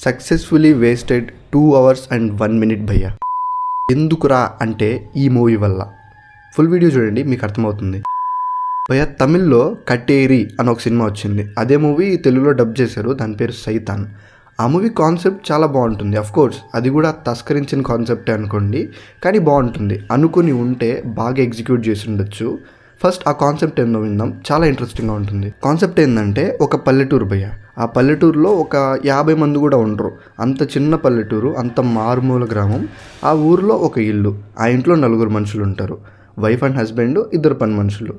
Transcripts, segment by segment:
Successfully wasted 2 hours and 1 minute భయ్యా. ఎందుకురా అంటే ఈ మూవీ వల్ల. ఫుల్ వీడియో చూడండి, మీకు అర్థమవుతుంది. భయ్యా, తమిళ్లో కట్టేరి అని ఒక సినిమా వచ్చింది. అదే మూవీ తెలుగులో డబ్ చేశారు, దాని పేరు సైతాన్. ఆ మూవీ కాన్సెప్ట్ చాలా బాగుంటుంది. కోర్స్ అది కూడా తస్కరించిన కాన్సెప్టే అనుకోండి, కానీ బాగుంటుంది. అనుకుని ఉంటే బాగా ఎగ్జిక్యూట్ చేసి ఉండొచ్చు. ఫస్ట్ ఆ కాన్సెప్ట్ ఏందో విందాం, చాలా ఇంట్రెస్టింగ్గా ఉంటుంది. కాన్సెప్ట్ ఏంటంటే, ఒక పల్లెటూరు భయ్య. ఆ పల్లెటూరులో ఒక 50 మంది కూడా ఉండరు. అంత చిన్న పల్లెటూరు, అంత మారుమూల గ్రామం. ఆ ఊరిలో ఒక ఇల్లు, ఆ ఇంట్లో 4 మనుషులు ఉంటారు. వైఫ్ అండ్ హస్బెండ్, 2 పని మనుషులు.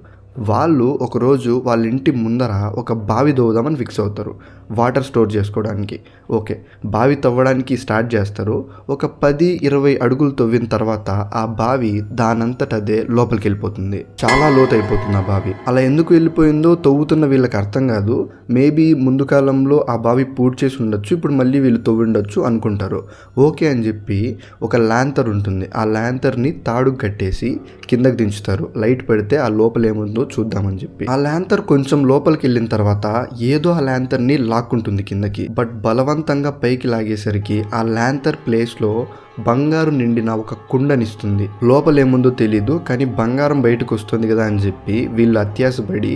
వాళ్ళు ఒకరోజు వాళ్ళ ఇంటి ముందర ఒక బావి తవ్వుదామని ఫిక్స్ అవుతారు, వాటర్ స్టోర్ చేసుకోవడానికి. ఓకే, బావి తవ్వడానికి స్టార్ట్ చేస్తారు. ఒక 10-20 అడుగులు తవ్విన తర్వాత ఆ బావి దానంతట అదే లోపలికి వెళ్ళిపోతుంది. చాలా లోతు అయిపోతుంది ఆ బావి. అలా ఎందుకు వెళ్ళిపోయిందో తవ్వుతున్న వీళ్ళకి అర్థం కాదు. మేబీ ముందు కాలంలో ఆ బావి పూర్తి చేసి ఉండొచ్చు, ఇప్పుడు మళ్ళీ వీళ్ళు తవ్విండొచ్చు అనుకుంటారు. ఓకే అని చెప్పి ఒక ల్యాంతర్ ఉంటుంది, ఆ ల్యాంతర్ని తాడుకు కట్టేసి కిందకి దించుతారు. లైట్ పెడితే ఆ లోపల ఏముందో చూద్దామని చెప్పి. ఆ ల్యాంతర్ కొంచెం లోపలికి వెళ్ళిన తర్వాత ఏదో ఆ ల్యాంతర్ని లాక్కుంటుంది కిందకి. బట్ బలవంతంగా పైకి లాగేసరికి ఆ ల్యాంతర్ ప్లేస్లో బంగారు నిండిన ఒక కుండనిస్తుంది. లోపల ఏముందో తెలీదు, కానీ బంగారం బయటకు వస్తుంది కదా అని చెప్పి వీళ్ళు అత్యాసపడి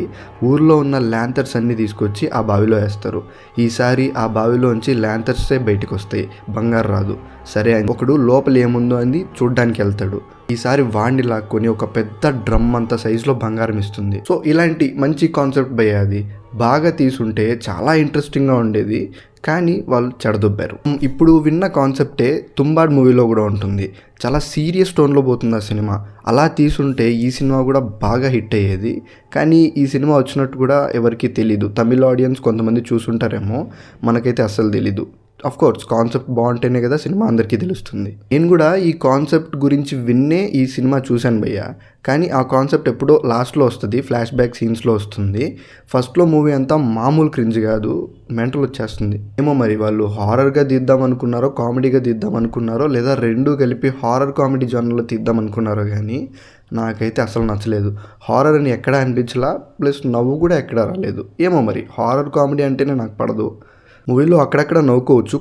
ఊర్లో ఉన్న ల్యాంతర్స్ అన్ని తీసుకొచ్చి ఆ బావిలో వేస్తారు. ఈసారి ఆ బావిలోంచి ల్యాంతర్సే బయటకు వస్తాయి, బంగారు రాదు. సరే అని ఒకడు లోపల ఏముందో అని చూడ్డానికి వెళ్తాడు. ఈసారి వాడిని లాక్కొని ఒక పెద్ద డ్రమ్ అంత సైజులో బంగారం ఇస్తుంది. సో ఇలాంటి మంచి కాన్సెప్ట్ భయ్య, అది బాగా తీసుంటే చాలా ఇంట్రెస్టింగ్గా ఉండేది, కానీ వాళ్ళు చెడదొబ్బారు. ఇప్పుడు విన్న కాన్సెప్టే తుంబాడ్ మూవీలో కూడా ఉంటుంది. చాలా సీరియస్ టోన్లో పోతుంది ఆ సినిమా. అలా తీసుంటే ఈ సినిమా కూడా బాగా హిట్ అయ్యేది, కానీ ఈ సినిమా వచ్చినట్టు కూడా ఎవరికీ తెలీదు. తమిళ ఆడియన్స్ కొంతమంది చూసుంటారేమో, మనకైతే అస్సలు తెలీదు. కోర్స్ కాన్సెప్ట్ బాగుంటేనే కదా సినిమా అందరికీ తెలుస్తుంది. నేను కూడా ఈ కాన్సెప్ట్ గురించి విన్నే ఈ సినిమా చూశాను భయ్య, కానీ ఆ కాన్సెప్ట్ ఎప్పుడో లాస్ట్లో వస్తుంది, ఫ్లాష్ బ్యాక్ సీన్స్లో వస్తుంది. ఫస్ట్లో మూవీ అంతా మామూలు క్రింజ్ కాదు, మెంటల్ వచ్చేస్తుంది. ఏమో మరి వాళ్ళు హారర్గా తీద్దాం అనుకున్నారో, కామెడీగా తీద్దాం అనుకున్నారో, లేదా రెండూ కలిపి హారర్ కామెడీ జోన్లో తీద్దాం అనుకున్నారో, కానీ నాకైతే అసలు నచ్చలేదు. హారర్ అని ఎక్కడా అనిపించలా, ప్లస్ నవ్వు కూడా ఎక్కడా రాలేదు. ఏమో మరి హారర్ కామెడీ అంటేనే నాకు పడదు. మూవీలో అక్కడక్కడ నవ్వుకోవచ్చు,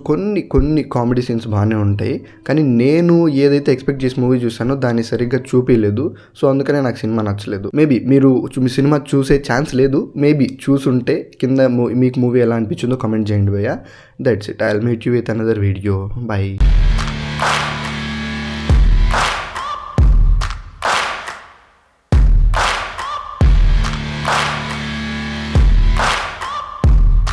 కొన్ని కామెడీ సీన్స్ బాగానే ఉంటాయి, కానీ నేను ఏదైతే ఎక్స్పెక్ట్ చేసి మూవీ చూసానో దాన్ని సరిగ్గా చూపించలేదు. సో అందుకనే నాకు సినిమా నచ్చలేదు. మేబీ మీరు మీ సినిమా చూసే ఛాన్స్ లేదు, మేబీ చూసుంటే కింద మీకు మూవీ ఎలా అనిపించిందో కామెంట్ చేయండి భయ్యా. That's it. I will meet you with another video. By.